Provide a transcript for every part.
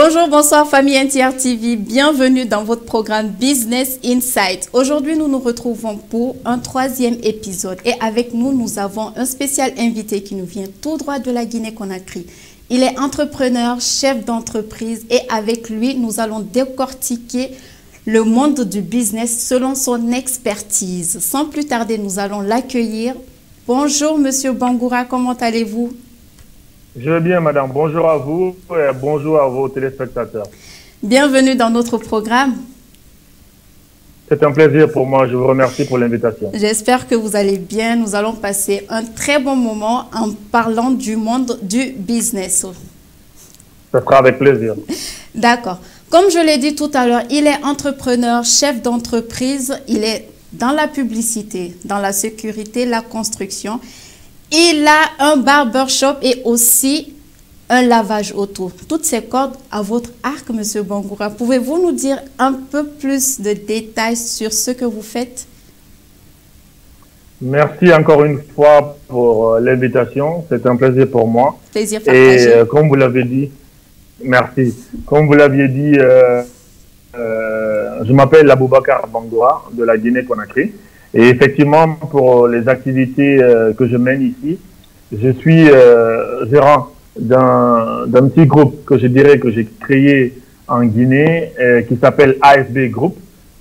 Bonjour, bonsoir famille NTR TV, bienvenue dans votre programme Business Insight. Aujourd'hui, nous nous retrouvons pour un troisième épisode et avec nous, nous avons un spécial invité qui nous vient tout droit de la Guinée-Conakry. Il est entrepreneur, chef d'entreprise et avec lui, nous allons décortiquer le monde du business selon son expertise. Sans plus tarder, nous allons l'accueillir. Bonjour Monsieur Bangoura, comment allez-vous? Je vais bien, madame. Bonjour à vous et bonjour à vos téléspectateurs. Bienvenue dans notre programme. C'est un plaisir pour moi. Je vous remercie pour l'invitation. J'espère que vous allez bien. Nous allons passer un très bon moment en parlant du monde du business. Ce sera avec plaisir. D'accord. Comme je l'ai dit tout à l'heure, il est entrepreneur, chef d'entreprise. Il est dans la publicité, dans la sécurité, la construction. Il a un barbershop et aussi un lavage auto. Toutes ces cordes à votre arc, Monsieur Bangoura. Pouvez-vous nous dire un peu plus de détails sur ce que vous faites? Merci encore une fois pour l'invitation. C'est un plaisir pour moi. Plaisir partagé. Et comme vous l'avez dit, merci. Comme vous l'aviez dit, je m'appelle Aboubacar Bangoura de la Guinée-Conakry. Et effectivement, pour les activités que je mène ici, je suis gérant d'un petit groupe que je dirais que j'ai créé en Guinée qui s'appelle ASB Group.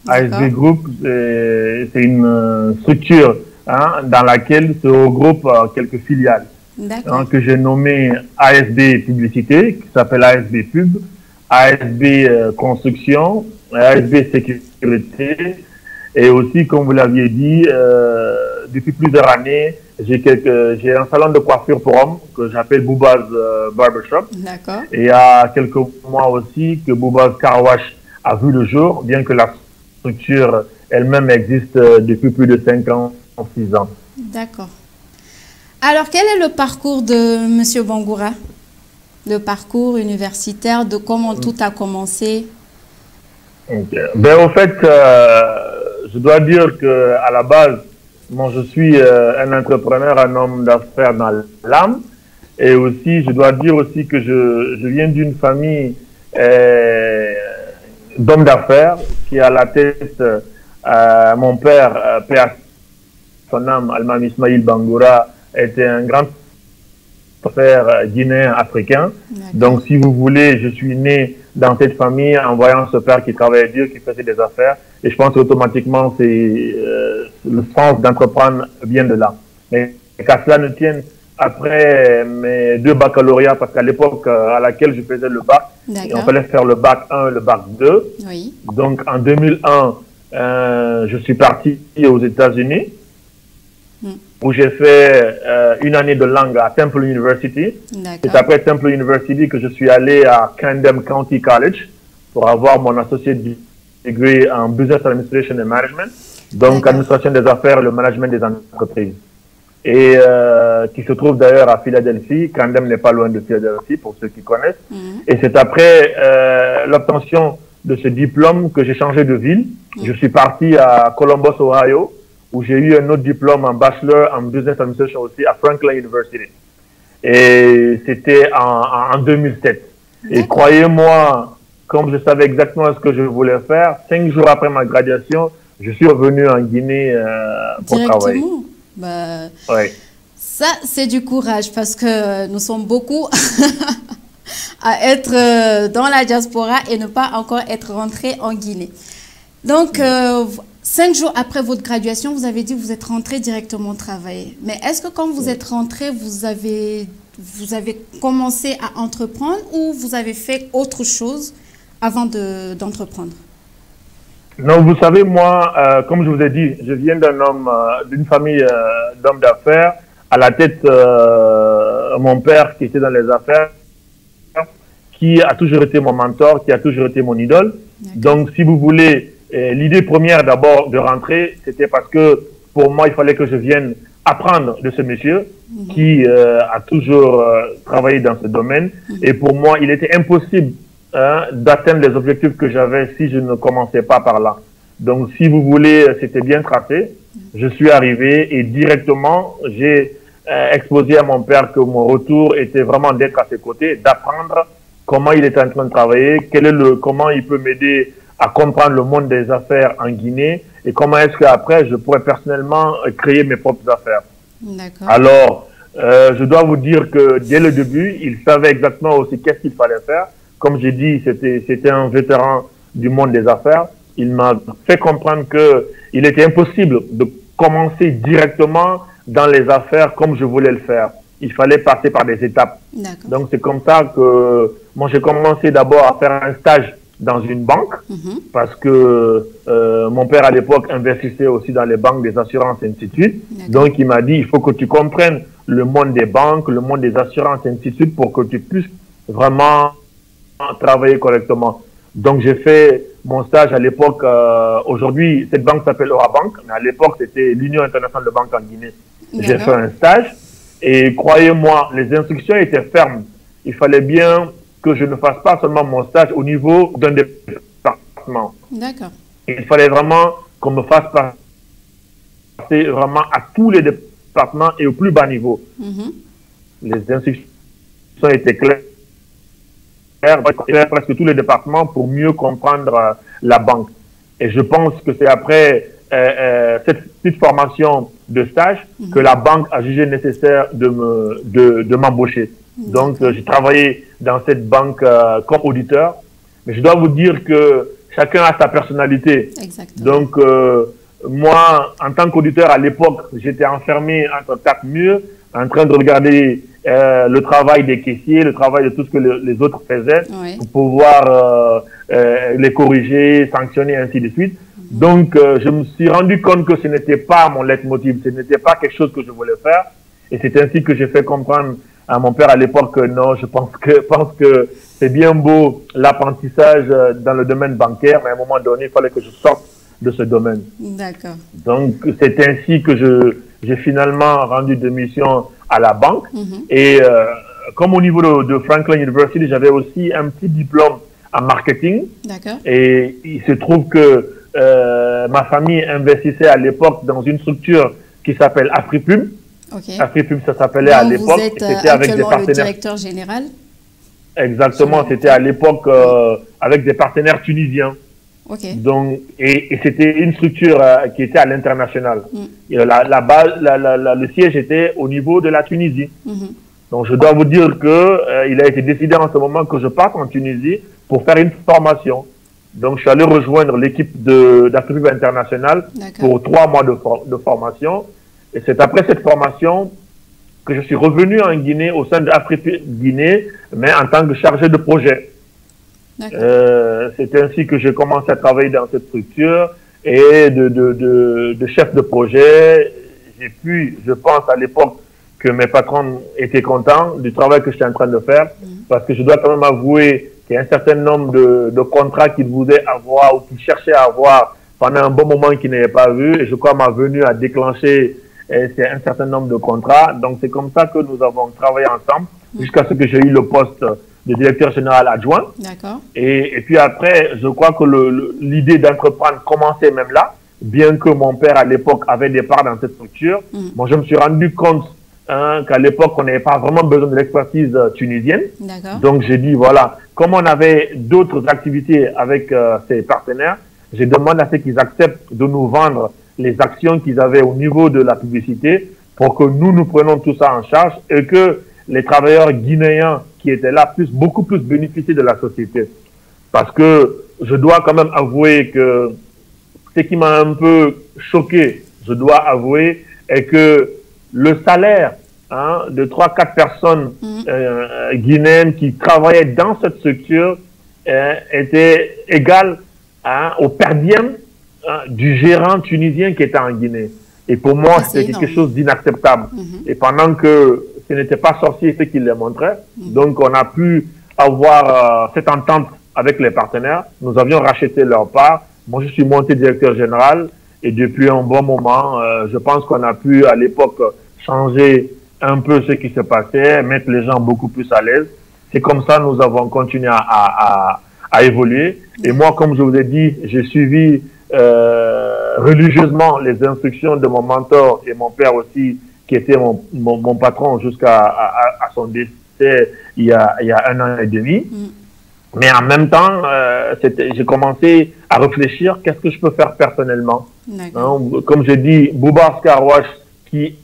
ASB Group, c'est une structure dans laquelle se regroupent quelques filiales que j'ai nommées ASB Publicité, qui s'appelle ASB Pub, ASB Construction, ASB Sécurité. Et aussi, comme vous l'aviez dit, depuis plusieurs années, j'ai un salon de coiffure pour hommes que j'appelle Boubaz Barbershop. D'accord. Et il y a quelques mois aussi que Boubaz Car Wash a vu le jour, bien que la structure elle-même existe depuis plus de 5 ans, 6 ans. D'accord. Alors, quel est le parcours de M. Bangoura? Le parcours universitaire, de comment tout a commencé? Ben, au fait, je dois dire qu'à la base, moi, je suis un entrepreneur, un homme d'affaires dans l'âme. Et aussi, je dois dire aussi que je viens d'une famille d'hommes d'affaires qui a à la tête mon père, père son âme, Almam Ismail Bangoura, était un grand affaires guinéen africain. Donc, si vous voulez, je suis né dans cette famille en voyant ce père qui travaillait dur, qui faisait des affaires. Et je pense automatiquement c'est le sens d'entreprendre vient de là. Mais qu'à cela ne tienne, après mes 2 baccalauréats, parce qu'à l'époque à laquelle je faisais le bac, on fallait faire le bac 1, le bac 2. Oui. Donc en 2001, je suis parti aux États-Unis, où j'ai fait une année de langue à Temple University. C'est après Temple University que je suis allé à Camden County College pour avoir mon associate degree en Business Administration and Management, donc administration des affaires et le management des entreprises. Et qui se trouve d'ailleurs à Philadelphie. Camden n'est pas loin de Philadelphie, pour ceux qui connaissent. Et c'est après l'obtention de ce diplôme que j'ai changé de ville. Je suis parti à Columbus, Ohio, où j'ai eu un autre diplôme en bachelor en business administration aussi à Franklin University. Et c'était en 2007. Et croyez-moi, comme je savais exactement ce que je voulais faire, 5 jours après ma graduation, je suis revenu en Guinée pour travailler. Bah, oui. Ça, c'est du courage parce que nous sommes beaucoup à être dans la diaspora et ne pas encore être rentrés en Guinée. Donc, 5 jours après votre graduation, vous avez dit que vous êtes rentré directement travailler. Mais est-ce que quand vous êtes rentré, vous avez commencé à entreprendre ou vous avez fait autre chose avant d'entreprendre? Non, vous savez, moi, comme je vous ai dit, je viens d'une famille d'hommes d'affaires. À la tête, mon père qui était dans les affaires, qui a toujours été mon mentor, qui a toujours été mon idole. Donc, si vous voulez, l'idée première d'abord de rentrer, c'était parce que pour moi, il fallait que je vienne apprendre de ce monsieur qui a toujours travaillé dans ce domaine. Et pour moi, il était impossible d'atteindre les objectifs que j'avais si je ne commençais pas par là. Donc, si vous voulez, c'était bien tracé. Je suis arrivé et directement, j'ai exposé à mon père que mon retour était vraiment d'être à ses côtés, d'apprendre comment il est en train de travailler, comment il peut m'aider à comprendre le monde des affaires en Guinée et comment est-ce qu'après je pourrais personnellement créer mes propres affaires. Alors, je dois vous dire que dès le début, il savait exactement aussi qu'est-ce qu'il fallait faire. Comme j'ai dit, c'était un vétéran du monde des affaires. Il m'a fait comprendre qu'il était impossible de commencer directement dans les affaires comme je voulais le faire. Il fallait passer par des étapes. Donc, c'est comme ça que moi, j'ai commencé d'abord à faire un stage dans une banque parce que mon père, à l'époque, investissait aussi dans les banques, des assurances, et ainsi de suite. Donc, il m'a dit, il faut que tu comprennes le monde des banques, le monde des assurances, et ainsi de suite pour que tu puisses vraiment travailler correctement. Donc, j'ai fait mon stage à l'époque. Aujourd'hui, cette banque s'appelle Orabank, mais à l'époque, c'était l'Union internationale de banques en Guinée. J'ai fait un stage et croyez-moi, les instructions étaient fermes. Il fallait bien que je ne fasse pas seulement mon stage au niveau d'un département. Il fallait vraiment qu'on me fasse passer vraiment à tous les départements et au plus bas niveau. Les instructions étaient claires. Presque tous les départements pour mieux comprendre la banque. Et je pense que c'est après cette petite formation de stage que la banque a jugé nécessaire de m'embaucher. Donc, j'ai travaillé dans cette banque comme auditeur. Mais je dois vous dire que chacun a sa personnalité. Donc, moi, en tant qu'auditeur à l'époque, j'étais enfermé entre quatre murs, en train de regarder le travail des caissiers, le travail de tout ce que les autres faisaient pour pouvoir les corriger, sanctionner, ainsi de suite. Donc, je me suis rendu compte que ce n'était pas mon leitmotiv, ce n'était pas quelque chose que je voulais faire. Et c'est ainsi que j'ai fait comprendre à mon père à l'époque que non, je pense que c'est bien beau l'apprentissage dans le domaine bancaire, mais à un moment donné, il fallait que je sorte de ce domaine. Donc, c'est ainsi que j'ai finalement rendu démission à la banque. Et comme au niveau de Franklin University, j'avais aussi un petit diplôme en marketing. Et il se trouve que ma famille investissait à l'époque dans une structure qui s'appelle Afripub. Afripub, ça s'appelle à l'époque. C'était avec des partenaires. Le directeur général. Exactement, c'était à l'époque avec des partenaires tunisiens. Donc, et c'était une structure qui était à l'international. Le siège était au niveau de la Tunisie. Donc, je dois vous dire que il a été décidé en ce moment que je parte en Tunisie pour faire une formation. Donc, je suis allé rejoindre l'équipe d'Afrique internationale pour 3 mois de formation. Et c'est après cette formation que je suis revenu en Guinée, au sein d'Afrique Guinée, mais en tant que chargé de projet. C'est ainsi que j'ai commencé à travailler dans cette structure et de chef de projet. J'ai pu, je pense à l'époque, que mes patrons étaient contents du travail que j'étais en train de faire, parce que je dois quand même avouer qu'il y a un certain nombre de contrats qu'ils voulaient avoir ou qu'ils cherchaient à avoir pendant un bon moment qu'ils n'avaient pas vu. Et je crois ma venue a déclenché un certain nombre de contrats. Donc c'est comme ça que nous avons travaillé ensemble jusqu'à ce que j'ai eu le poste de directeur général adjoint. Et puis après, je crois que l'idée d'entreprendre commençait même là, bien que mon père à l'époque avait des parts dans cette structure. Moi, je me suis rendu compte qu'à l'époque, on n'avait pas vraiment besoin de l'expertise tunisienne. Donc, j'ai dit, voilà, comme on avait d'autres activités avec ces partenaires, j'ai demandé à ce qu'ils acceptent de nous vendre les actions qu'ils avaient au niveau de la publicité pour que nous prenions tout ça en charge et que les travailleurs guinéens qui étaient là puissent beaucoup plus bénéficier de la société. Parce que je dois quand même avouer que ce qui m'a un peu choqué, je dois avouer, est que le salaire de 3-4 personnes guinéennes qui travaillaient dans cette structure était égal au per diem du gérant tunisien qui était en Guinée. Et pour moi, c'était quelque chose d'inacceptable. Et pendant que ce n'était pas sorcier ce qu'il les montrait, donc on a pu avoir cette entente avec les partenaires. Nous avions racheté leur part. Moi, je suis monté directeur général et depuis un bon moment, je pense qu'on a pu à l'époque changer un peu ce qui se passait, mettre les gens beaucoup plus à l'aise. C'est comme ça que nous avons continué à évoluer. Et moi, comme je vous ai dit, j'ai suivi religieusement les instructions de mon mentor et mon père aussi, qui était mon patron jusqu'à son c'était il y a 1 an et demi. Mais en même temps, j'ai commencé à réfléchir, qu'est-ce que je peux faire personnellement? Comme je dis, Boubar's Car Wash qui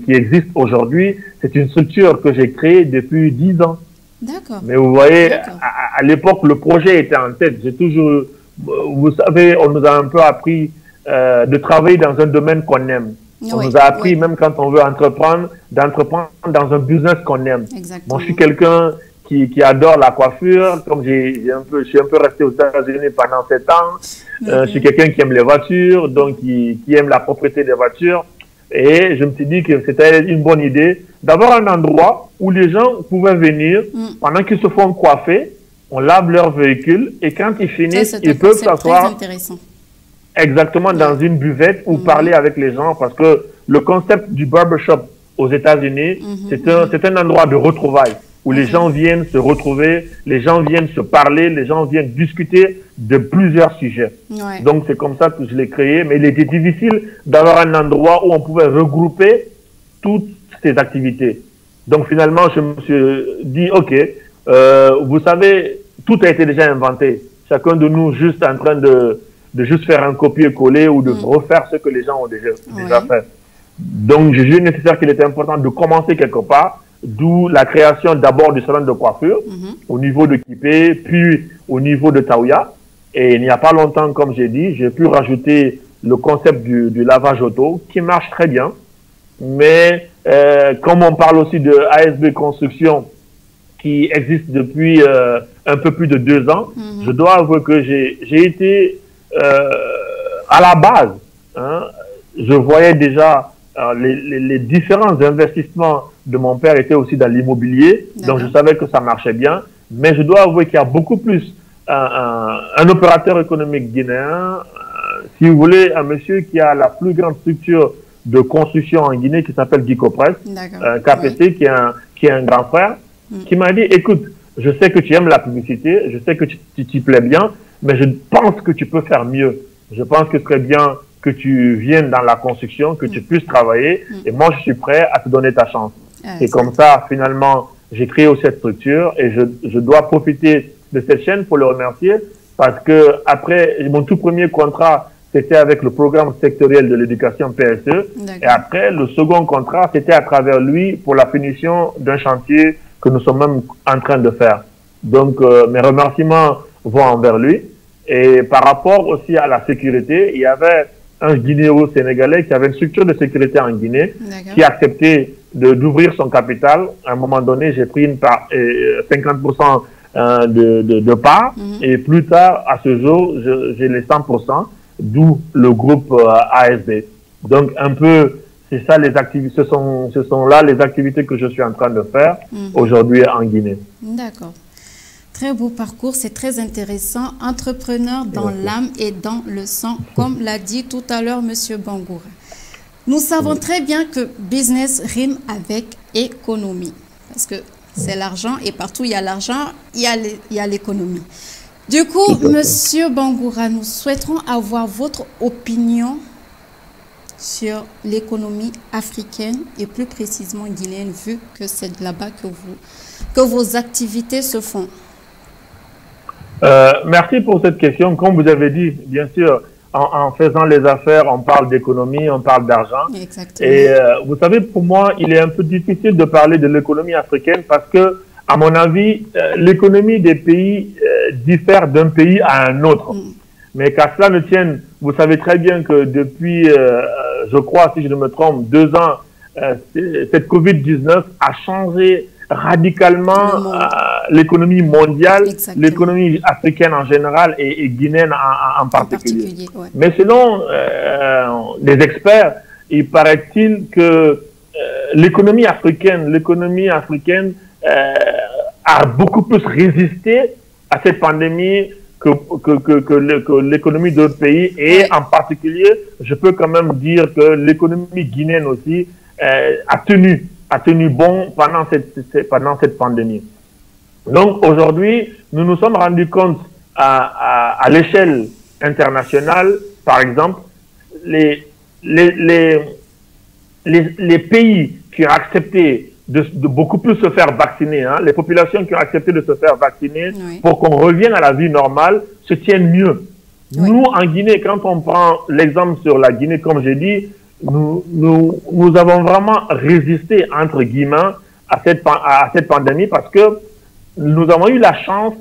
existe aujourd'hui, c'est une structure que j'ai créée depuis 10 ans. D'accord. Mais vous voyez, à l'époque, le projet était en tête. J'ai toujours, vous savez, on nous a un peu appris de travailler dans un domaine qu'on aime. On nous a appris, même quand on veut entreprendre, d'entreprendre dans un business qu'on aime. Exactement. Moi, je suis quelqu'un qui adore la coiffure, comme je suis un peu resté aux États-Unis pendant 7 ans. Je suis quelqu'un qui aime les voitures, donc qui aime la propriété des voitures. Et je me suis dit que c'était une bonne idée d'avoir un endroit où les gens pouvaient venir pendant qu'ils se font coiffer, on lave leur véhicule et quand ils finissent, ils peuvent s'asseoir exactement dans une buvette ou parler avec les gens, parce que le concept du barbershop aux États-Unis, c'est un endroit de retrouvailles où les gens viennent se retrouver, les gens viennent se parler, les gens viennent discuter de plusieurs sujets. Donc c'est comme ça que je l'ai créé, mais il était difficile d'avoir un endroit où on pouvait regrouper toutes ces activités. Donc finalement, je me suis dit, ok, vous savez, tout a été déjà inventé. Chacun de nous juste en train de juste faire un copier-coller ou de refaire ce que les gens ont déjà fait. Donc j'ai jugé nécessaire qu'il était important de commencer quelque part, d'où la création d'abord du salon de coiffure au niveau de Kipé, puis au niveau de Taouya. Et il n'y a pas longtemps, comme j'ai dit, j'ai pu rajouter le concept du lavage auto qui marche très bien. Mais comme on parle aussi de ASB Construction qui existe depuis un peu plus de 2 ans, je dois avouer que j'ai été à la base. Je voyais déjà les différents investissements de mon père étaient aussi dans l'immobilier, donc je savais que ça marchait bien. Mais je dois avouer qu'il y a beaucoup plus un opérateur économique guinéen, si vous voulez, un monsieur qui a la plus grande structure de construction en Guinée qui s'appelle Dicopress, KPC, qui est un grand frère, qui m'a dit, écoute, je sais que tu aimes la publicité, je sais que tu t'y plais bien, mais je pense que tu peux faire mieux. Je pense que ce serait bien que tu viennes dans la construction, que tu puisses travailler, et moi je suis prêt à te donner ta chance. Et comme ça, finalement, j'ai créé aussi cette structure et je dois profiter de cette chaîne pour le remercier, parce que après mon tout premier contrat, c'était avec le programme sectoriel de l'éducation PSE. Et après, le second contrat, c'était à travers lui pour la finition d'un chantier que nous sommes même en train de faire. Donc, mes remerciements vont envers lui. Et par rapport aussi à la sécurité, il y avait un Guinéo-Sénégalais qui avait une structure de sécurité en Guinée qui a accepté d'ouvrir son capital. À un moment donné, j'ai pris 50% de part. Et plus tard, à ce jour, j'ai les 100%. D'où le groupe ASB. Donc un peu, c'est ça les activités, ce sont là les activités que je suis en train de faire aujourd'hui en Guinée. D'accord. Très beau parcours, c'est très intéressant. Entrepreneur dans l'âme et dans le sang, comme l'a dit tout à l'heure Monsieur Bangoura. Nous savons très bien que business rime avec économie, parce que c'est l'argent et partout il y a l'argent, il y a l'économie. Du coup, Monsieur Bangoura, nous souhaiterons avoir votre opinion sur l'économie africaine et plus précisément guinéenne, vu que c'est là-bas que vos activités se font. Merci pour cette question. Comme vous avez dit, bien sûr, en faisant les affaires, on parle d'économie, on parle d'argent. Exactement. Et vous savez, pour moi, il est un peu difficile de parler de l'économie africaine parce que, à mon avis, l'économie des pays diffère d'un pays à un autre. Mais qu'à cela ne tienne, vous savez très bien que depuis, je crois, si je ne me trompe, 2 ans, cette Covid-19 a changé radicalement l'économie mondiale, l'économie africaine en général et guinéenne en particulier. Mais selon les experts, il paraît-il que l'économie africaine a beaucoup plus résisté à cette pandémie que l'économie d'autres pays. Et en particulier, je peux quand même dire que l'économie guinéenne aussi a tenu bon pendant cette pandémie. Donc aujourd'hui, nous nous sommes rendus compte à l'échelle internationale, par exemple, les pays qui ont accepté de beaucoup plus se faire vacciner. Hein. Les populations qui ont accepté de se faire vacciner pour qu'on revienne à la vie normale se tiennent mieux. Oui. Nous, en Guinée, quand on prend l'exemple sur la Guinée, comme j'ai dit, nous avons vraiment résisté, entre guillemets, à cette pandémie parce que nous avons eu la chance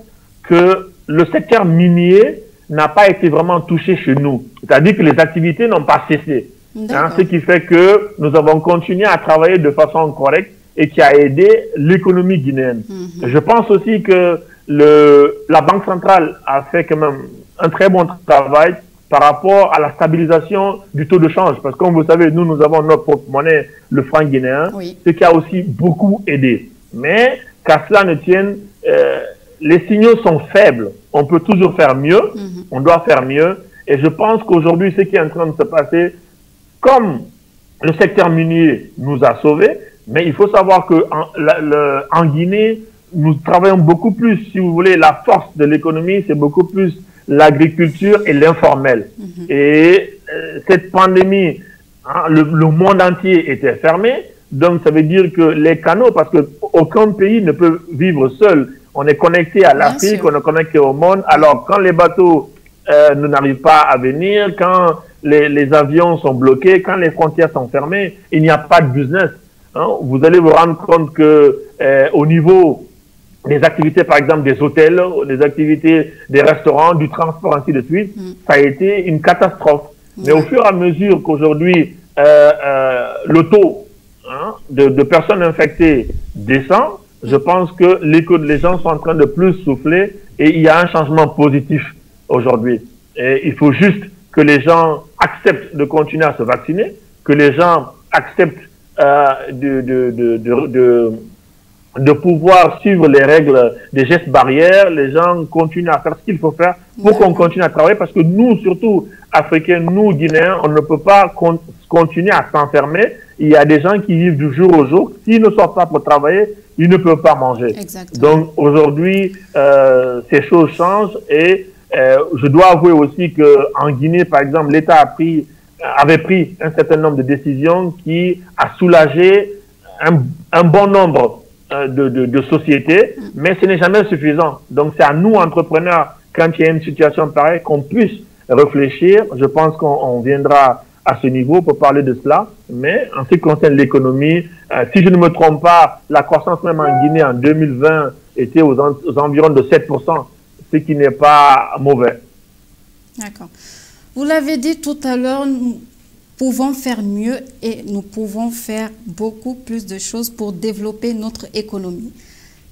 que le secteur minier n'a pas été vraiment touché chez nous. C'est-à-dire que les activités n'ont pas cessé. Hein, ce qui fait que nous avons continué à travailler de façon correcte et qui a aidé l'économie guinéenne. Je pense aussi que la Banque centrale a fait quand même un très bon travail par rapport à la stabilisation du taux de change. Parce que comme vous savez, nous avons notre propre monnaie, le franc guinéen, ce qui a aussi beaucoup aidé. Mais qu'à cela ne tienne, les signaux sont faibles. On peut toujours faire mieux, on doit faire mieux. Et je pense qu'aujourd'hui, ce qui est en train de se passer, comme le secteur minier nous a sauvés, mais il faut savoir qu'en Guinée, nous travaillons beaucoup plus, si vous voulez, la force de l'économie, c'est beaucoup plus l'agriculture et l'informel. Et cette pandémie, hein, le monde entier était fermé, donc ça veut dire que les canaux, parce qu'aucun pays ne peut vivre seul, on est connecté à l'Afrique, on est connecté au monde, alors quand les bateaux n'arrivent pas à venir, quand les avions sont bloqués, quand les frontières sont fermées, il n'y a pas de business. Hein. Vous allez vous rendre compte que au niveau des activités, par exemple, des hôtels, des activités des restaurants, du transport, ainsi de suite, ça a été une catastrophe. Mais au fur et à mesure qu'aujourd'hui, le taux de personnes infectées descend, je pense que les gens sont en train de plus souffler et il y a un changement positif aujourd'hui. Et il faut juste que les gens acceptent de continuer à se vacciner, que les gens acceptent de pouvoir suivre les règles des gestes barrières, les gens continuent à faire ce qu'il faut faire pour qu'on continue à travailler parce que nous, surtout Africains, nous Guinéens, on ne peut pas continuer à s'enfermer. Il y a des gens qui vivent du jour au jour. S'ils ne sortent pas pour travailler, ils ne peuvent pas manger. Exactement. Donc aujourd'hui, ces choses changent et je dois avouer aussi qu'en Guinée, par exemple, l'État avait pris un certain nombre de décisions qui a soulagé un bon nombre de sociétés, mais ce n'est jamais suffisant. Donc c'est à nous, entrepreneurs, quand il y a une situation pareille, qu'on puisse réfléchir. Je pense qu'on viendra à ce niveau pour parler de cela. Mais en ce qui concerne l'économie, si je ne me trompe pas, la croissance même en Guinée en 2020 était aux environs de 7%, ce qui n'est pas mauvais. D'accord. Vous l'avez dit tout à l'heure, nous pouvons faire mieux et nous pouvons faire beaucoup plus de choses pour développer notre économie.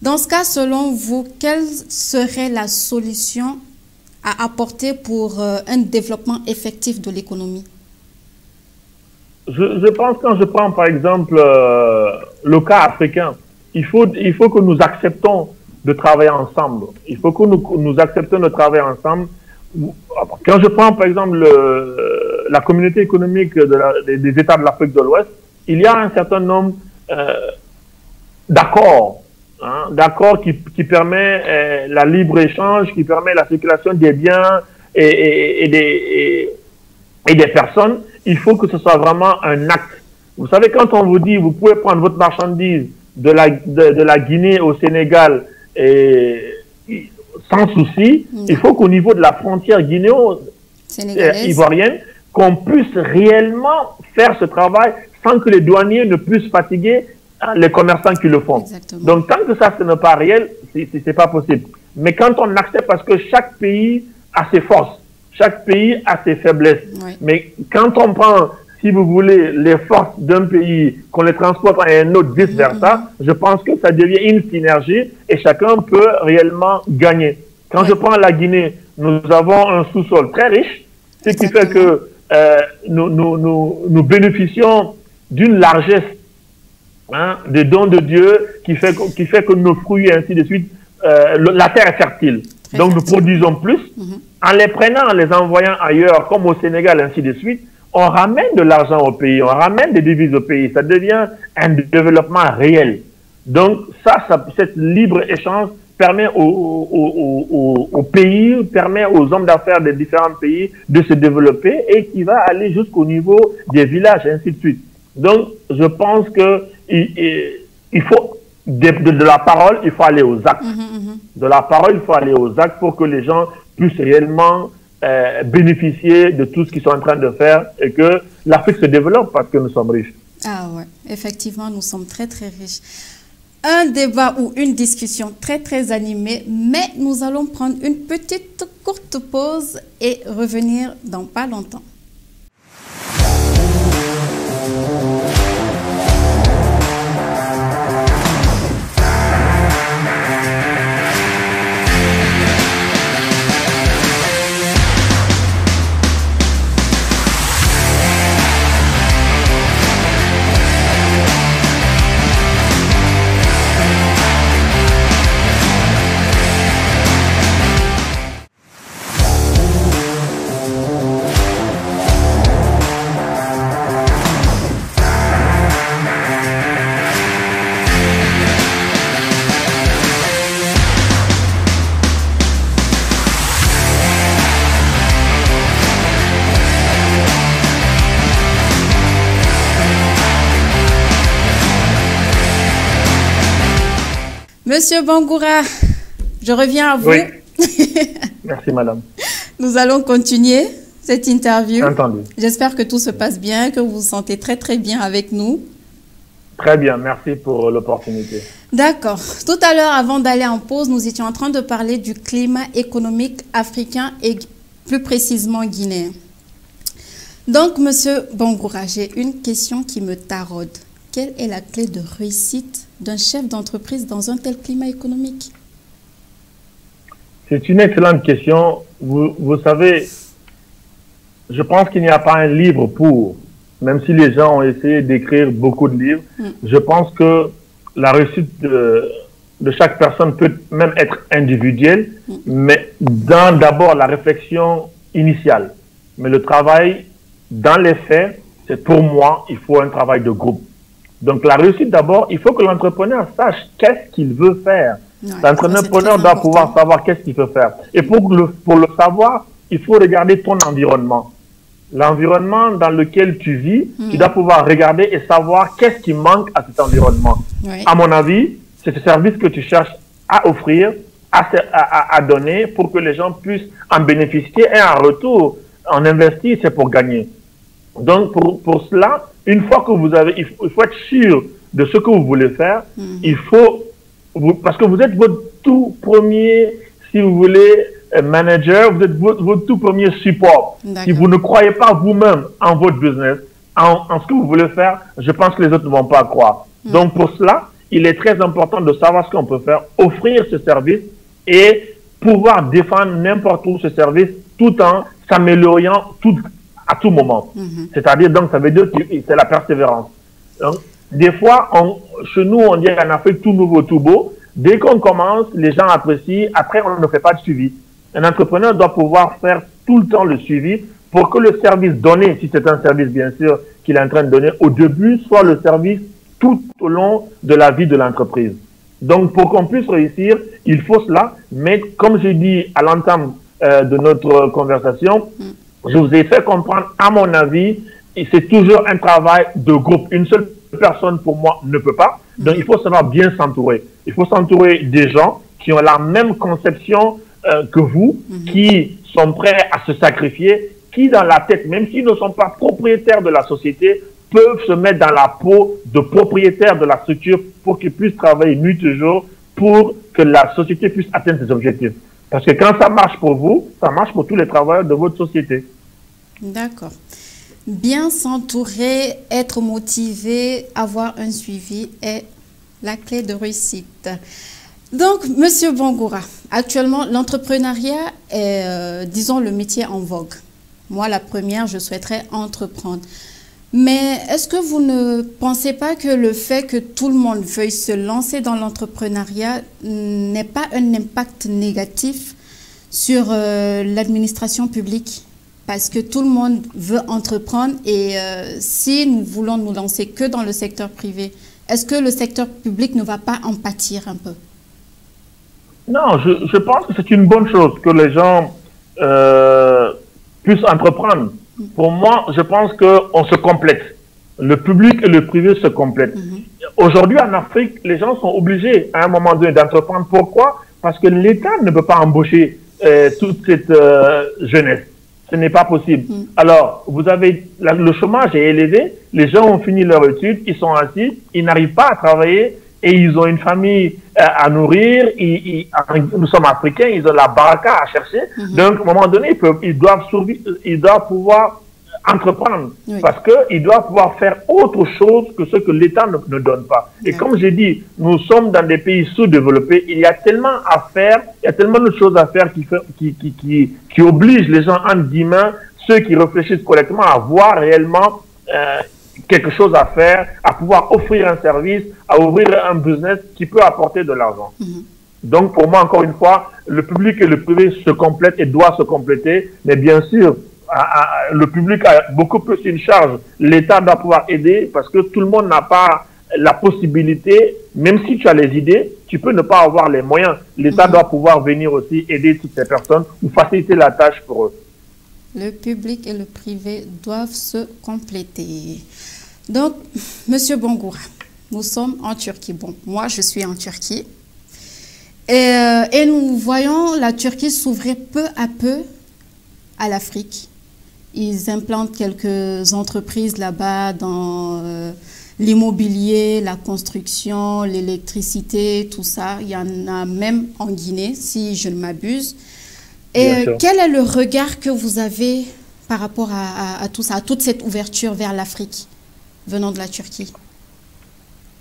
Dans ce cas, selon vous, quelle serait la solution à apporter pour un développement effectif de l'économie? Je pense quand je prends par exemple le cas africain, il faut que nous acceptons de travailler ensemble. Il faut que nous acceptions de travailler ensemble. Quand je prends par exemple la communauté économique des États de l'Afrique de l'Ouest, il y a un certain nombre d'accords, d'accords qui permet la libre-échange, qui permet la circulation des biens et des personnes. Il faut que ce soit vraiment un acte. Vous savez, quand on vous dit, vous pouvez prendre votre marchandise de la Guinée au Sénégal sans souci, il faut qu'au niveau de la frontière guinéo-ivoirienne, qu'on puisse réellement faire ce travail sans que les douaniers ne puissent fatiguer les commerçants qui le font. Exactement. Donc, tant que ça, ce n'est pas réel, c'est pas possible. Mais quand on accepte, parce que chaque pays a ses forces, chaque pays a ses faiblesses. Oui. Mais quand on prend, si vous voulez, les forces d'un pays, qu'on les transporte à un autre, vice-versa, je pense que ça devient une synergie et chacun peut réellement gagner. Quand je prends la Guinée, nous avons un sous-sol très riche, ce qui fait que nous bénéficions d'une largesse des dons de Dieu qui fait que nos fruits, et ainsi de suite, la terre est fertile. Donc nous produisons plus. En les prenant, en les envoyant ailleurs, comme au Sénégal, ainsi de suite, on ramène de l'argent au pays, on ramène des devises au pays. Ça devient un développement réel. Donc cette libre-échange permet au pays, permet aux hommes d'affaires des différents pays de se développer et qui va aller jusqu'au niveau des villages, ainsi de suite. Donc, je pense que il il faut, de la parole, il faut aller aux actes. De la parole, il faut aller aux actes pour que les gens puissent réellement bénéficier de tout ce qu'ils sont en train de faire et que l'Afrique se développe parce que nous sommes riches. Ah ouais, effectivement, nous sommes très, très riches. Un débat ou une discussion très, très animée, mais nous allons prendre une petite courte pause et revenir dans pas longtemps. Monsieur Bangoura, je reviens à vous. Oui. Merci, madame. Nous allons continuer cette interview. Entendu. J'espère que tout se passe bien, que vous vous sentez très, très bien avec nous. Très bien, merci pour l'opportunité. D'accord. Tout à l'heure, avant d'aller en pause, nous étions en train de parler du climat économique africain et plus précisément guinéen. Donc, monsieur Bangoura, j'ai une question qui me taraude. Quelle est la clé de réussite d'un chef d'entreprise dans un tel climat économique? C'est une excellente question. Vous savez, je pense qu'il n'y a pas un livre pour, même si les gens ont essayé d'écrire beaucoup de livres, je pense que la réussite de chaque personne peut même être individuelle, mais dans d'abord la réflexion initiale. Mais le travail, dans les faits, c'est pour moi, il faut un travail de groupe. Donc, la réussite, d'abord, il faut que l'entrepreneur sache qu'est-ce qu'il veut faire. L'entrepreneur doit pouvoir savoir qu'est-ce qu'il veut faire. Et pour le savoir, il faut regarder ton environnement. L'environnement dans lequel tu vis, tu dois pouvoir regarder et savoir qu'est-ce qui manque à cet environnement. À mon avis, c'est ce service que tu cherches à offrir, à donner pour que les gens puissent en bénéficier et en retour, en investir, c'est pour gagner. Donc, pour cela, une fois que vous avez, il faut être sûr de ce que vous voulez faire. Il faut, parce que vous êtes votre tout premier, si vous voulez, manager, vous êtes votre tout premier support. Si vous ne croyez pas vous-même en votre business, en ce que vous voulez faire, je pense que les autres ne vont pas croire. Donc, pour cela, il est très important de savoir ce qu'on peut faire, offrir ce service et pouvoir défendre n'importe où ce service tout en s'améliorant à tout moment. C'est-à-dire, donc, ça veut dire que c'est la persévérance. Donc, des fois, chez nous, on dit en Afrique, tout nouveau, tout beau. Dès qu'on commence, les gens apprécient. Après, on ne fait pas de suivi. Un entrepreneur doit pouvoir faire tout le temps le suivi pour que le service donné, si c'est un service, bien sûr, qu'il est en train de donner, au début, soit le service tout au long de la vie de l'entreprise. Donc, pour qu'on puisse réussir, il faut cela. Mais, comme j'ai dit à l'entame de notre conversation, je vous ai fait comprendre, à mon avis, c'est toujours un travail de groupe. Une seule personne, pour moi, ne peut pas. Donc, il faut savoir bien s'entourer. Il faut s'entourer des gens qui ont la même conception que vous, qui sont prêts à se sacrifier, qui, dans la tête, même s'ils ne sont pas propriétaires de la société, peuvent se mettre dans la peau de propriétaires de la structure pour qu'ils puissent travailler nuit et jour pour que la société puisse atteindre ses objectifs. Parce que quand ça marche pour vous, ça marche pour tous les travailleurs de votre société. D'accord. Bien s'entourer, être motivé, avoir un suivi est la clé de réussite. Donc, Monsieur Bangoura, actuellement, l'entrepreneuriat est, disons, le métier en vogue. Moi, la première, je souhaiterais entreprendre. Mais est-ce que vous ne pensez pas que le fait que tout le monde veuille se lancer dans l'entrepreneuriat n'ait pas un impact négatif sur l'administration publique? Parce que tout le monde veut entreprendre et si nous voulons nous lancer que dans le secteur privé, est-ce que le secteur public ne va pas en pâtir un peu? Non, je pense que c'est une bonne chose que les gens puissent entreprendre. Pour moi, je pense qu'on se complète. Le public et le privé se complètent. Aujourd'hui, en Afrique, les gens sont obligés à un moment donné d'entreprendre. Pourquoi? Parce que l'État ne peut pas embaucher toute cette jeunesse. Ce n'est pas possible. Alors, vous avez le chômage est élevé, les gens ont fini leur étude, ils sont assis, ils n'arrivent pas à travailler et ils ont une famille à nourrir. Nous sommes africains, ils ont la baraka à chercher. Donc, à un moment donné, ils doivent pouvoir entreprendre parce qu'ils doivent pouvoir faire autre chose que ce que l'État ne donne pas. Et comme j'ai dit, nous sommes dans des pays sous-développés, il y a tellement à faire, il y a tellement de choses à faire qui obligent les gens, entre guillemets, ceux qui réfléchissent correctement à voir réellement quelque chose à faire, à pouvoir offrir un service, à ouvrir un business qui peut apporter de l'argent. Donc pour moi, encore une fois, le public et le privé se complètent et doivent se compléter, mais bien sûr, le public a beaucoup plus une charge. L'État doit pouvoir aider parce que tout le monde n'a pas la possibilité, même si tu as les idées, tu peux ne pas avoir les moyens. L'État doit pouvoir venir aussi aider toutes ces personnes ou faciliter la tâche pour eux. Le public et le privé doivent se compléter. Donc, Monsieur Bangoura, nous sommes en Turquie. Bon, moi, je suis en Turquie. Et nous voyons la Turquie s'ouvrir peu à peu à l'Afrique. Ils implantent quelques entreprises là-bas dans l'immobilier, la construction, l'électricité, tout ça. Il y en a même en Guinée, si je ne m'abuse. Et quel est le regard que vous avez par rapport à tout ça, à toute cette ouverture vers l'Afrique venant de la Turquie?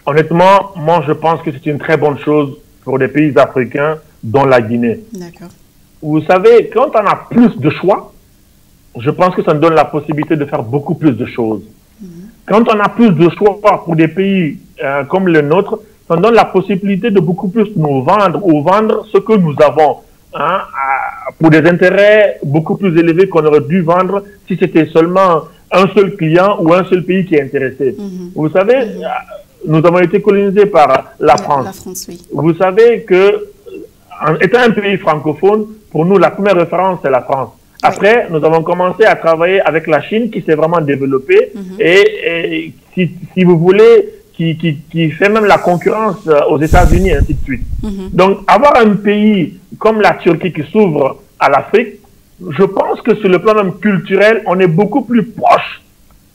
Honnêtement, moi, je pense que c'est une très bonne chose pour les pays africains, dont la Guinée. D'accord. Vous savez, quand on a plus de choix, je pense que ça nous donne la possibilité de faire beaucoup plus de choses. Quand on a plus de choix pour des pays comme le nôtre, ça nous donne la possibilité de beaucoup plus nous vendre ou vendre ce que nous avons pour des intérêts beaucoup plus élevés qu'on aurait dû vendre si c'était seulement un seul client ou un seul pays qui est intéressé. Vous savez, nous avons été colonisés par la France. La France, oui. Vous savez que, étant un pays francophone, pour nous, la première référence, c'est la France. Après, nous avons commencé à travailler avec la Chine qui s'est vraiment développée et si vous voulez, qui fait même la concurrence aux États-Unis, et ainsi de suite. Donc, avoir un pays comme la Turquie qui s'ouvre à l'Afrique, je pense que sur le plan même culturel, on est beaucoup plus proche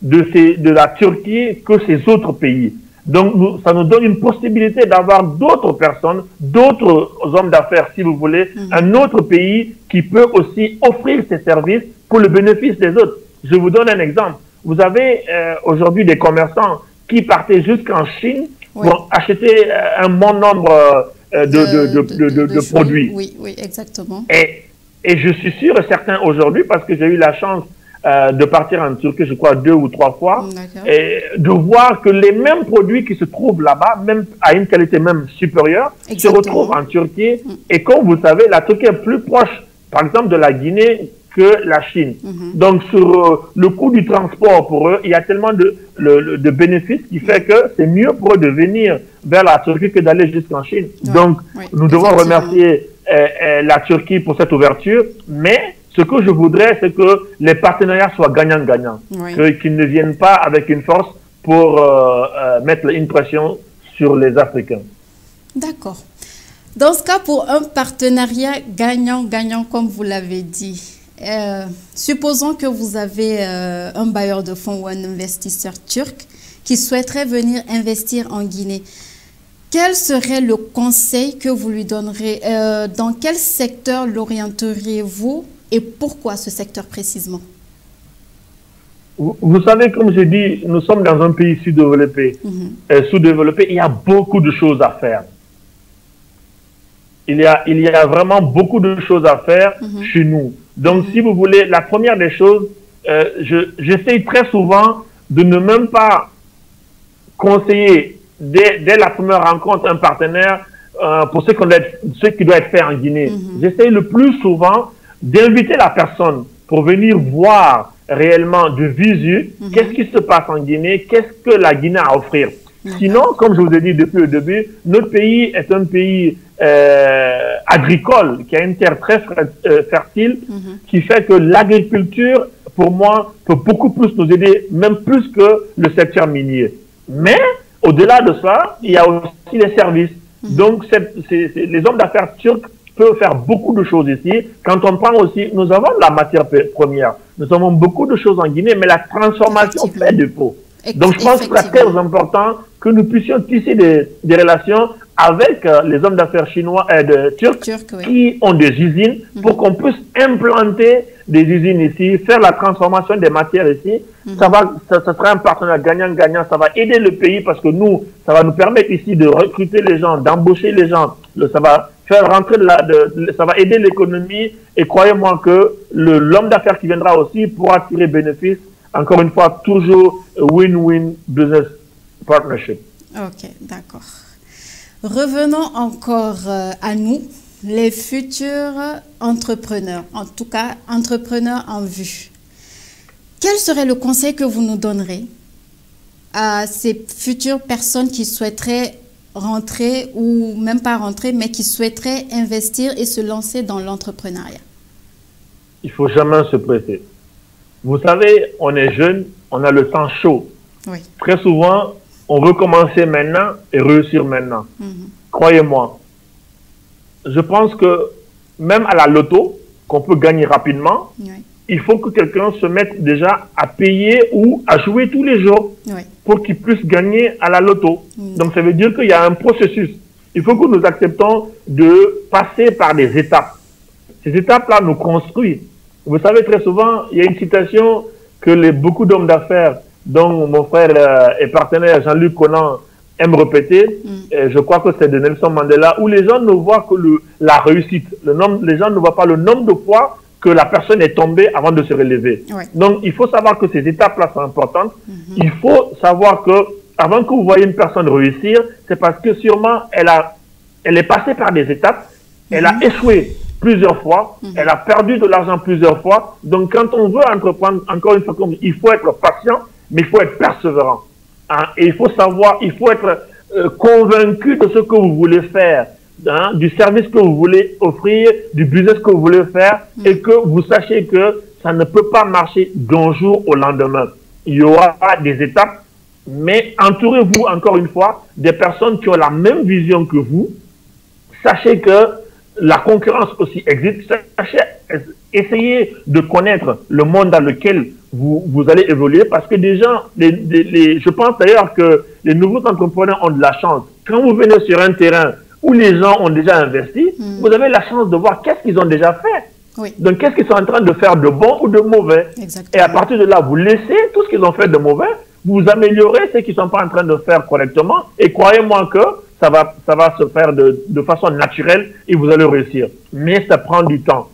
de la Turquie que ces autres pays. Donc, ça nous donne une possibilité d'avoir d'autres personnes, d'autres hommes d'affaires, si vous voulez, un autre pays qui peut aussi offrir ses services pour le bénéfice des autres. Je vous donne un exemple. Vous avez aujourd'hui des commerçants qui partaient jusqu'en Chine pour acheter un bon nombre de produits. Oui, exactement. Et je suis sûr et certain aujourd'hui, parce que j'ai eu la chance de partir en Turquie, je crois 2 ou 3 fois, et de voir que les mêmes produits qui se trouvent là-bas, même à une qualité même supérieure, se retrouvent en Turquie. Et comme vous savez, la Turquie est plus proche, par exemple, de la Guinée que la Chine. Donc, sur le coût du transport pour eux, il y a tellement de bénéfices qui fait que c'est mieux pour eux de venir vers la Turquie que d'aller jusqu'en Chine. Donc, nous devons remercier la Turquie pour cette ouverture, mais ce que je voudrais, c'est que les partenariats soient gagnants-gagnants, qu'ils ne viennent pas avec une force pour mettre une pression sur les Africains. D'accord. Dans ce cas, pour un partenariat gagnant-gagnant, comme vous l'avez dit, supposons que vous avez un bailleur de fonds ou un investisseur turc qui souhaiterait venir investir en Guinée. Quel serait le conseil que vous lui donnerez? Dans quel secteur l'orienteriez-vous et pourquoi ce secteur précisément? Vous savez, comme j'ai dit, nous sommes dans un pays sous-développé. Sous-développé, il y a beaucoup de choses à faire. Il y a vraiment beaucoup de choses à faire chez nous. Donc, si vous voulez, la première des choses, j'essaye très souvent de ne même pas conseiller dès la première rencontre un partenaire pour ce qui doit être fait en Guinée. J'essaye le plus souvent d'inviter la personne pour venir voir réellement de visu qu'est-ce qui se passe en Guinée, qu'est-ce que la Guinée a à offrir. Sinon, comme je vous ai dit depuis le début, notre pays est un pays agricole, qui a une terre très fertile, qui fait que l'agriculture pour moi, peut beaucoup plus nous aider, même plus que le secteur minier. Mais, au-delà de ça, il y a aussi les services. Donc, les hommes d'affaires turcs peuvent faire beaucoup de choses ici. Quand on prend aussi, nous avons la matière première. Nous avons beaucoup de choses en Guinée, mais la transformation fait défaut. Donc, je pense que c'est très important que nous puissions tisser des relations avec les hommes d'affaires chinois et turcs qui ont des usines pour qu'on puisse implanter des usines ici, faire la transformation des matières ici. Ça sera un partenariat gagnant-gagnant. Ça va aider le pays parce que nous, ça va nous permettre ici de recruter les gens, d'embaucher les gens. Ça va faire rentrer ça va aider l'économie et croyez-moi que l'homme d'affaires qui viendra aussi pourra tirer bénéfice. Encore une fois, toujours win-win business partnership. Ok, d'accord. Revenons encore à nous, les futurs entrepreneurs, en tout cas entrepreneurs en vue. Quel serait le conseil que vous nous donnerez à ces futures personnes qui souhaiteraient rentrer, ou même pas rentrer, mais qui souhaiteraient investir et se lancer dans l'entrepreneuriat? Il ne faut jamais se presser. Vous savez, on est jeune, on a le temps chaud. Oui. Très souvent, on veut commencer maintenant et réussir maintenant. Croyez-moi. Je pense que même à la loto, qu'on peut gagner rapidement, il faut que quelqu'un se mette déjà à payer ou à jouer tous les jours pour qu'il puisse gagner à la loto. Donc, ça veut dire qu'il y a un processus. Il faut que nous acceptons de passer par des étapes. Ces étapes-là nous construisent. Vous savez, très souvent, il y a une citation que beaucoup d'hommes d'affaires, dont mon frère et partenaire Jean-Luc Conan aime répéter, et je crois que c'est de Nelson Mandela, où les gens ne voient que la réussite. Les gens ne voient pas le nombre de fois que la personne est tombée avant de se relever. Donc, il faut savoir que ces étapes-là sont importantes. Il faut savoir que avant que vous voyez une personne réussir, c'est parce que sûrement elle est passée par des étapes, elle a échoué plusieurs fois, elle a perdu de l'argent plusieurs fois. Donc, quand on veut entreprendre, encore une fois, il faut être patient, mais il faut être persévérant. Et il faut savoir, il faut être convaincu de ce que vous voulez faire, du service que vous voulez offrir, du business que vous voulez faire, et que vous sachiez que ça ne peut pas marcher d'un jour au lendemain. Il y aura des étapes, mais entourez-vous, encore une fois, des personnes qui ont la même vision que vous. Sachez que la concurrence aussi existe. Essayez de connaître le monde dans lequel vous allez évoluer, parce que des gens, je pense d'ailleurs que les nouveaux entrepreneurs ont de la chance. Quand vous venez sur un terrain où les gens ont déjà investi, vous avez la chance de voir qu'est-ce qu'ils ont déjà fait. Donc, qu'est-ce qu'ils sont en train de faire de bon ou de mauvais. Et à partir de là, vous laissez tout ce qu'ils ont fait de mauvais, vous améliorez ce qu'ils ne sont pas en train de faire correctement, et croyez-moi que ça va se faire de façon naturelle et vous allez réussir. Mais ça prend du temps.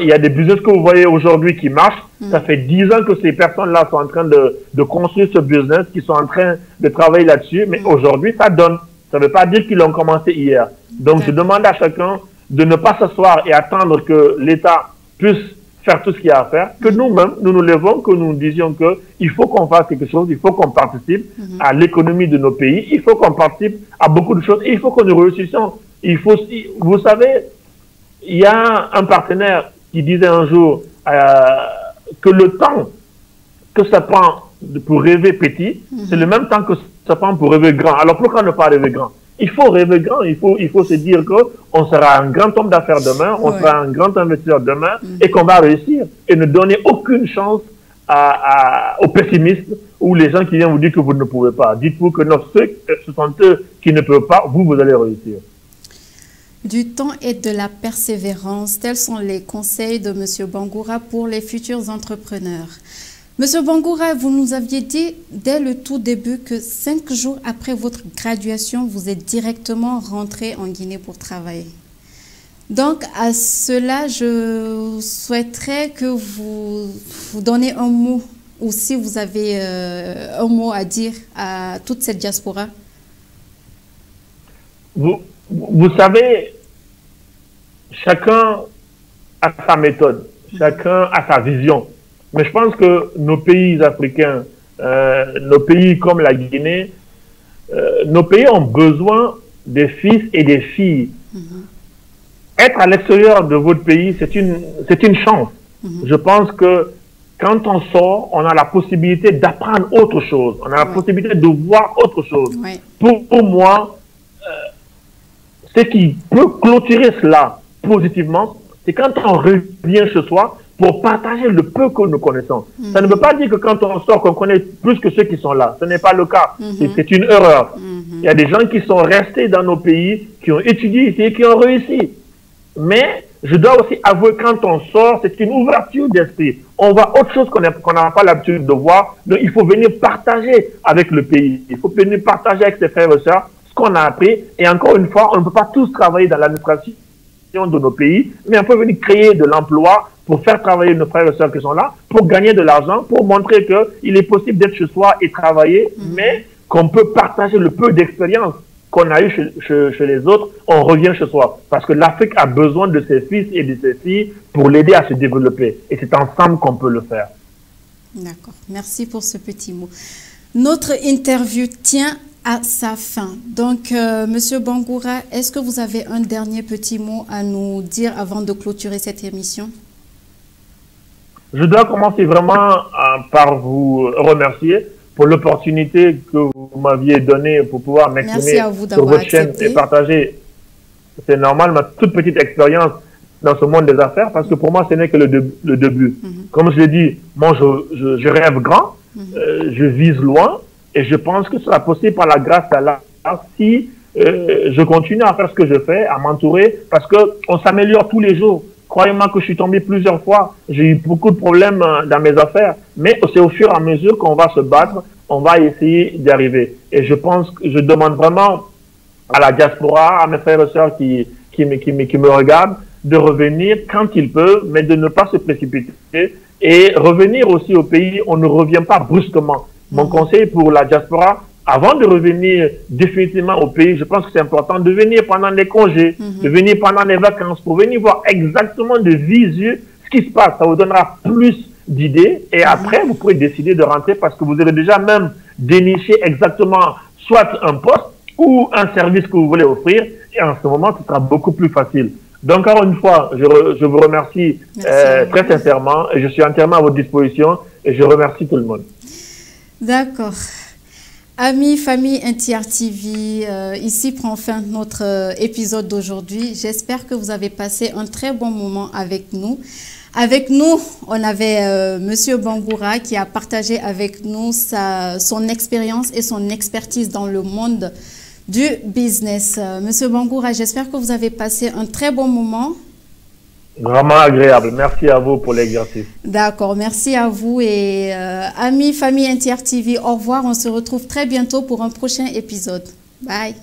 Il y a des business que vous voyez aujourd'hui qui marchent. Ça fait 10 ans que ces personnes-là sont en train de construire ce business, qui sont en train de travailler là-dessus. Mais aujourd'hui, ça donne. Ça ne veut pas dire qu'ils l'ont commencé hier. Donc, je demande à chacun de ne pas s'asseoir et attendre que l'État puisse faire tout ce qu'il y a à faire. Que nous-mêmes, nous nous levons, que nous disions qu'il faut qu'on fasse quelque chose, il faut qu'on participe à l'économie de nos pays, il faut qu'on participe à beaucoup de choses et il faut que nous réussissions. Vous savez, il y a un partenaire qui disait un jour que le temps que ça prend pour rêver petit, c'est le même temps que ça prend pour rêver grand. Alors pourquoi ne pas rêver grand? Il faut rêver grand, il faut se dire qu'on sera un grand homme d'affaires demain, on sera un grand investisseur demain et qu'on va réussir. Et ne donner aucune chance aux pessimistes ou les gens qui viennent vous dire que vous ne pouvez pas. Dites-vous que ce sont eux qui ne peuvent pas, vous allez réussir. Du temps et de la persévérance, tels sont les conseils de M. Bangoura pour les futurs entrepreneurs. Monsieur Bangoura, vous nous aviez dit dès le tout début que 5 jours après votre graduation, vous êtes directement rentré en Guinée pour travailler. Donc, à cela, je souhaiterais que vous donniez un mot, ou si vous avez un mot à dire à toute cette diaspora. Vous savez, chacun a sa méthode, chacun a sa vision. Mais je pense que nos pays africains, nos pays comme la Guinée, nos pays ont besoin des fils et des filles. Être à l'extérieur de votre pays, c'est une chance. Je pense que quand on sort, on a la possibilité d'apprendre autre chose. On a la possibilité de voir autre chose. Pour moi, ce qui peut clôturer cela positivement, c'est quand on revient chez soi pour partager le peu que nous connaissons. Ça ne veut pas dire que quand on sort, qu'on connaît plus que ceux qui sont là. Ce n'est pas le cas. C'est une erreur. Il y a des gens qui sont restés dans nos pays, qui ont étudié ici et qui ont réussi. Mais je dois aussi avouer, quand on sort, c'est une ouverture d'esprit. On voit autre chose qu'on n'a pas l'habitude de voir. Donc, il faut venir partager avec le pays. Il faut venir partager avec ses frères et sœurs ce qu'on a appris. Et encore une fois, on ne peut pas tous travailler dans l'administration de nos pays, mais on peut venir créer de l'emploi pour faire travailler nos frères et sœurs qui sont là, pour gagner de l'argent, pour montrer qu'il est possible d'être chez soi et travailler, mais qu'on peut partager le peu d'expérience qu'on a eu chez les autres, on revient chez soi. Parce que l'Afrique a besoin de ses fils et de ses filles pour l'aider à se développer. Et c'est ensemble qu'on peut le faire. D'accord. Merci pour ce petit mot. Notre interview tient à sa fin. Donc, Monsieur Bangoura, est-ce que vous avez un dernier petit mot à nous dire avant de clôturer cette émission? Je dois commencer vraiment par vous remercier pour l'opportunité que vous m'aviez donnée pour pouvoir m'exprimer sur votre chaîne et partager, c'est normal, ma toute petite expérience dans ce monde des affaires, parce que pour moi, ce n'est que le début. Comme je l'ai dit, moi, je rêve grand, je vise loin, et je pense que ce sera possible par la grâce d'Allah si je continue à faire ce que je fais, à m'entourer, parce qu'on s'améliore tous les jours. Croyez-moi que je suis tombé plusieurs fois. J'ai eu beaucoup de problèmes dans mes affaires. Mais c'est au fur et à mesure qu'on va se battre, on va essayer d'y arriver. Et je pense que je demande vraiment à la diaspora, à mes frères et sœurs qui me regardent, de revenir quand ils peuvent, mais de ne pas se précipiter. Et revenir aussi au pays, on ne revient pas brusquement. Mon conseil pour la diaspora, avant de revenir définitivement au pays, je pense que c'est important de venir pendant les congés, de venir pendant les vacances, pour venir voir exactement de visu ce qui se passe. Ça vous donnera plus d'idées et après, vous pourrez décider de rentrer parce que vous aurez déjà même déniché exactement soit un poste ou un service que vous voulez offrir et en ce moment, ce sera beaucoup plus facile. Donc, encore une fois, je vous remercie très sincèrement et je suis entièrement à votre disposition et je remercie tout le monde. D'accord. Amis, famille NTR TV, ici prend fin notre épisode d'aujourd'hui. J'espère que vous avez passé un très bon moment avec nous. Avec nous, on avait Monsieur Bangoura qui a partagé avec nous son expérience et son expertise dans le monde du business. Monsieur Bangoura, j'espère que vous avez passé un très bon moment. Vraiment agréable. Merci à vous pour l'exercice. D'accord, merci à vous et amis, famille NTR TV, au revoir. On se retrouve très bientôt pour un prochain épisode. Bye.